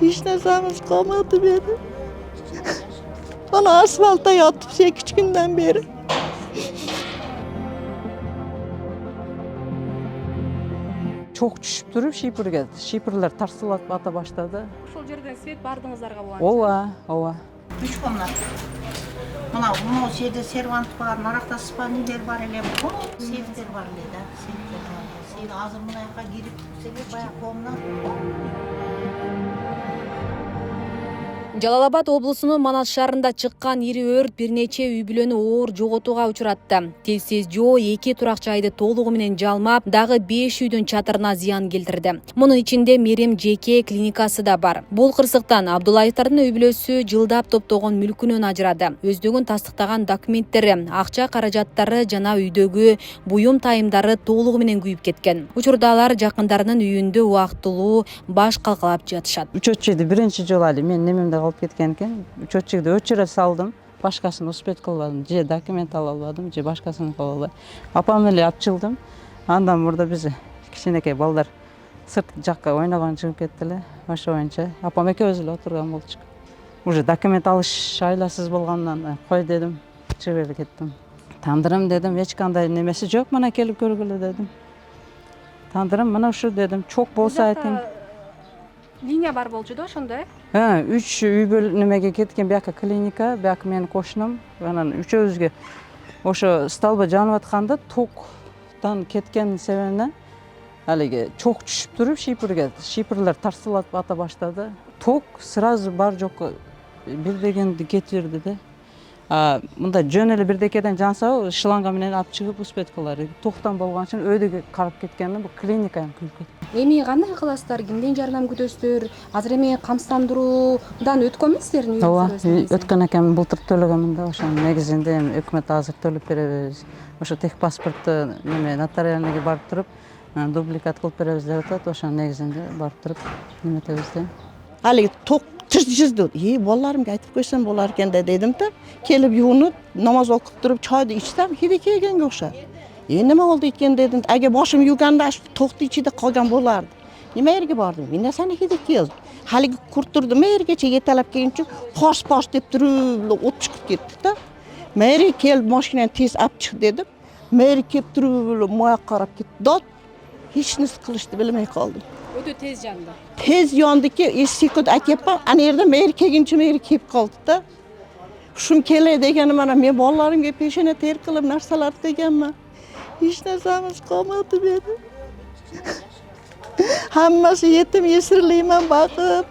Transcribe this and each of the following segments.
Hiç narsamiz qolmadi meni. Ana asfaltda yotib 8 kundan beri. Çok düşüp durup şipirge. Şipirler tarsılap ata başladı. Ошол жерден свет бардыгыңыздарга болгон. Ова. 3 комнат. Мына жерде сервант бар, наракта спальнилер бар эле. Сейфтер бар эле да. Сейфтер бар. Сейф азыр мына жака кирип, баягы комнат. Жалал-Абад облусунун Манас шаарында чыккан ири өрт бир нече үй бүлөнү оор жоготууга учуратты. Телсиз жоо 2 турак жайды толугу менен жалмап, дагы 5 үйдүн чатырына зыян келтирди. Мунун ичинде Мерим жеке клиникасы да бар. Бул кырсыктан Абдуллаевдардын үй бүлөсү жылдап топтогон мүлкүнөн ажырады. Өздүгүн тастыктаган документтери, акча каражаттары жана үйдөгү буюм тайымдары толугу менен күйүп кеткен. Учурда алар жакындарынын үйүндө убактылуу баш калкалап жатышат. Учетчиди биринчи жолу эле мен немемде калып кеткен экен. Учетчиди өчүрө салдым. Башкасын успет кылбадым. Же документ ала албадым, же башкасын кыла албадым. Апам эле апчылдым. Андан мурда биз кичинекей балдар сырт жакка ойногон чыгып кетти эле. Ошо боюнча апам экөөбүз эле отурган болчук. Уже документ алыш айласыз болгондон кой дедим, чыгып эле кеттим. Тандырым дедим, эч кандай немеси жок, мына келип көргүлө дедим. Тандырым мына ушу дедим, чок болсо айтың. Линия бар болчу да ошондо, э? 3 үй бүл немеге кеткен, бияка клиника, бияка менин кошунум, анан үчөөбүзгө ошо столба жанып атканда токтон кеткен себебинен алиги чок түшүп туруп шипирлер тарсылап ата баштады. Ток сразу бар жок бирдегенди кетирди да. Мында жөн эле бирдекеден жанса, шланга менен алып чыгып успет кылар. Токтон болгон үчүн өйдөгө карап кеткенде бул клиника күйүп кетти. Эми кандай кыласыздар? Кимден жардам күтөсүздөр? Азыр эми камсыздандыруудан өткөнмүсүздөр? Ооба, өткөн экен, былтыр төлөгөнмүн да, ошонун негизинде эми өкмөт азыр төлөп беребиз. Ошо тех паспортту неме нотариальныйга барып туруп, дубликат кылып беребиз деп атат. Ошонун негизинде барып туруп неметебиз да. Haligi tok tırcızdı. Bolalarımga aytib ko'ysam bo'lar ekan dedim da, kelib yuvinib, namoz o'qib turib, choyni ichsam, hidi kelganga o'xshadi. Nima oldu ekan dedim. Agar boshim yuvganda shu to'qni ichida qolgan bo'lardi. Nima yerga bordim? Men seni hidi keldi. Haligi kurturdim, yergacha yetalab kelguncha pos deb turib, o't chiqib ketdi-da. Meri kel mashinani tez olib chiq dedim. Meri kelib turib, moya qarab ketdi. Dod hech narsa qilishni bilmay qoldim. Өтө тез жанды. Tez yondiki 2 sekund aytyapman, ana yerda meri kelguncha meri kelib qoldi-da. Shum kelay degani mana men bolalarimga peshona ter qilib narsalar deganman. Hech narsamiz qolmadi meni. Hammasi yetim yesirlayman boqib.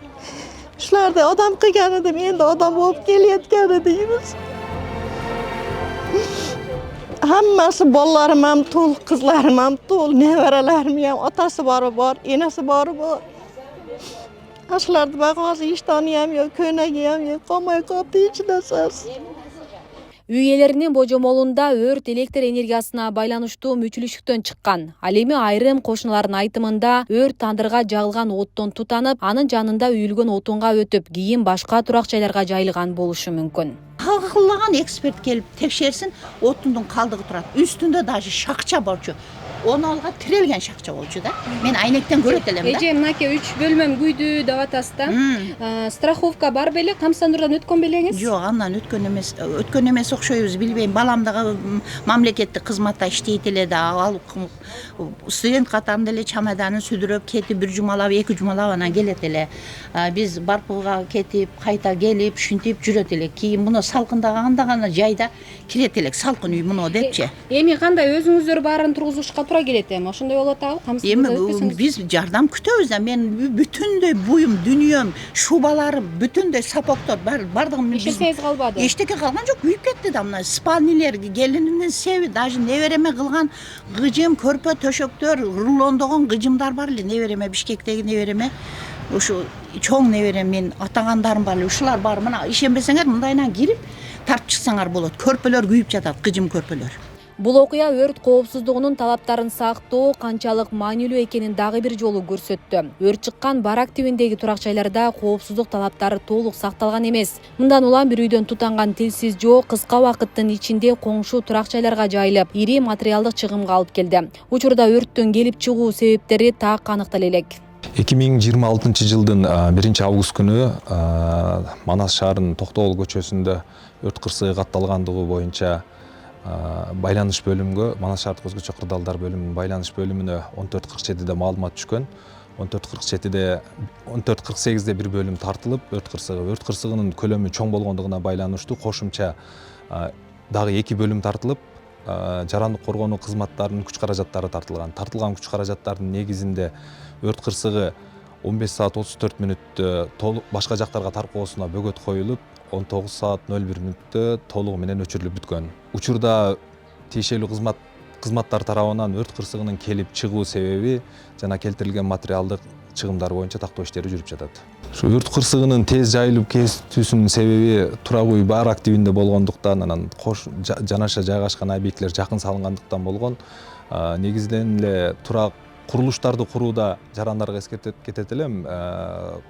Shularda odam qilgan edim, endi odam bo'lib kelayotgan edingiz. Hammasi bolalarim ham to'l, qizlarim ham to'l, nevaralarim ham otasi bor, enasi bor. Ashlarni bag'ozi ishtoni ham yo'q, ko'nagi ham yo'q, qolmay qoldi hech narsasi. Үй ээлеринин божомолунда өрт электр энергиясына байланыштуу мүчүлүштүктөн чыккан. Ал эми айрым кошуналардын айтымында өрт тандырга жагылган оттон тутанып, анын жанында үйүлгөн отунга өтүп, кийин башка турак жайларга жайылган болушу мүмкүн. Калгылаган эксперт келип текшерсин, отундун калдыгы турат. Үстүндө даже шакча болчу. Onu alga tirelgen şakça olçu da. Men aynekten görөт элем да. Эже мынаке 3 бөлмөм күйдү деп атасыз да. Страховка бар беле, камсыздандыруудан өткөн белеңиз? Жок, андан өткөн эмес окшойбуз, билбейм. Балам дагы мамлекеттик кызматта иштейт эле да. Ал студент катарында эле чамаданын сүдүрөп кетип, бир жумалап, 2 жумалап анан келет эле. Биз Барпылга кетип, кайта келип, шүнтүп жүрөт эле. Кийин муну салкындаганда гана жайда кирет элек, салкын үй муну депчи. Эми кандай өзүңүздөр баарын тургузушка тура келет эми? Ошондой болот абы, Эми биз жардам күтөбүз да. Мен бүтүндөй буюм, дүнүйөм, шубаларым, бүтүндөй сапоктор бардыгын эчтеке калбады. Эчтеке калган жок, күйүп кетти да. Мына спальнилер, келинимдин себи, даже небереме кылган гыжым, көрпө, төшөктөр, рулондогон гыжымдар бар эле. Небереме Бишкектеги небереме, ушу чоң неберем мен атагандарым бар эле. Ушулар бар. Мына ишенбесеңер мындайынан кирип тарып чыксаңар болот. Көрпөлөр күйүп жатат, гыжым көрпөлөр. Бул окуя өрт коопсуздугунун талаптарын сактоо канчалык маанилүү экенин дагы бир жолу көрсөттү. Өрт чыккан барак тибиндеги турак жайларда коопсуздук талаптары толук сакталган эмес. Мындан улам бир үйдөн тутанган телсиз жоо кыска убакыттын ичинде коңшу турак жайларга жайылып, ири материалдык чыгымга алып келди. Учурда өрттүн келип чыгуу себептери так аныктала элек. 2026 жылдын 1 август күнү Манас шаарынын Токтогул көчөсүндө өрт кырсыгы катталгандыгы боюнча байланыш бөлүмгө, Манас шаардык өзгөчө кырдаалдар бөлүмүнүн байланыш бөлүмүнө 14:47-де маалымат түшкөн. 14:48-де бир бөлүм тартылып, өрт кырсыгынын көлөмү чоң болгондугуна байланыштуу кошумча дагы 2 бөлүм тартылып, жарандык коргонуу кызматтарынын күч каражаттары тартылган. Тартылган күч каражаттардын негизинде өрт кырсыгы 15 саат 34 мүнөттө башка жактарга таркоосуна бөгөт коюлуп, 19 саат 01 мүнөттө толугу менен өчүрүлүп бүткөн. Учурда тиешелүү кызматтар тарабынан өрт кырсыгынын келип чыгуу себеби жана келтирилген материалдык чыгымдар боюнча тактоо иштери жүрүп жатат. Өрт кырсыгынын тез жайылып кетүүсүнүн себеби турак үй баар активинде болгондуктан, анан жанаша жайгашкан объекттер жакын салынгандыктан болгон. Негизинен эле турак курулуштарды курууда жарандарга эскертип кетет элем.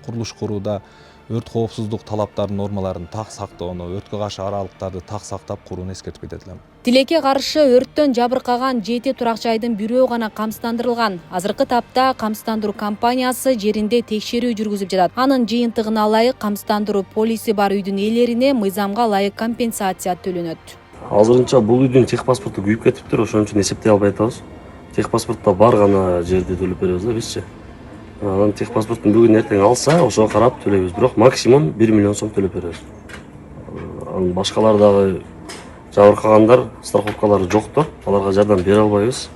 Курулуш курууда өрт коопсуздук талаптарынын нормаларын так сактоону, өрткө каршы аралыктарды так сактап курууну эскертип кетет элем. Тилекке каршы өрттөн жабыркаган 7 турак жайдын бирөө гана камсыздандырылган. Азыркы тапта камсыздандыруу компаниясы жеринде текшерүү жүргүзүп жатат. Анын жыйынтыгына ылайык камсыздандыруу полиси бар үйдүн ээлерине мыйзамга ылайык компенсация төлөнөт. Азырынча бул үйдүн техпаспорту күйүп кетиптир, ошон үчүн эсептей албай атабыз. Техпаспортто бар гана жерди төлөп беребиз да бизчи. Анан техпаспортун бүгүн эртең алса, ошого карап төлөйбүз. Бирок максимум 1 миллион сом төлөп беребиз. Анан башкалар дагы жабыркагандар страховкалары жоктор, аларга жардам бере албайбыз.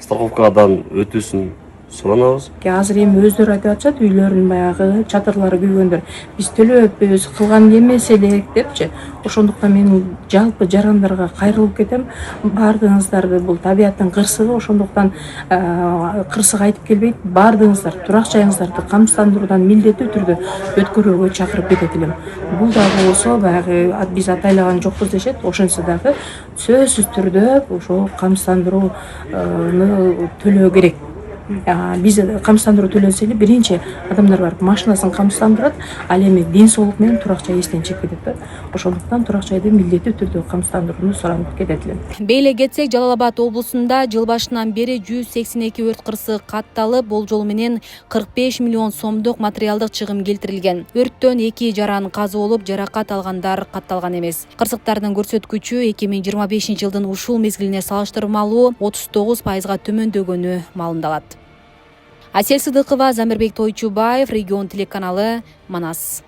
Страховкадан өтүүсүн суранабыз. Азыр эми өздөрү айтып атышат, үйлөрүнүн баягы чатырлары күйгөндөр. Биз төлөбөйбүз, кылган эмес элек депчи. Ошондуктан мен жалпы жарандарга кайрылып кетем. Баардыгыңыздарды бул табияттын кырсыгы, ошондуктан кырсык айтып келбейт. Баардыгыңыздар турак жайыңыздарды камсыздандыруудан милдеттүү түрдө өткөрүүгө чакырып кетет элем. Бул дагы болсо баягы биз атайлаган жокпуз дешет. Ошонсо дагы сөзсүз түрдө ошол камсыздандырууну төлөө керек. Биз камсыздандыруу төлөсө эле биринчи адамдар барып машинасын камсыздандырат, ал эми ден соолук менен турак жай эстен чыгып кетет да. Ошондуктан турак жайды милдеттүү түрдө камсыздандырууну суранып кетет элем. Бейле кетсек, Жалал Абад облусунда жыл башынан бери 182 өрт кырсыгы катталып, болжол менен 45 миллион сомдук материалдык чыгым келтирилген. Өрттөн 2 жаран каза болуп, жаракат алгандар катталган эмес. Кырсыктардын көрсөткүчү 2025 жылдын ушул мезгилине салыштырмалуу 39%га төмөндөгөнү маалымдалат. Асель Сыдыкова, Замирбек Тойчубаев, Регион телеканалы, Манас.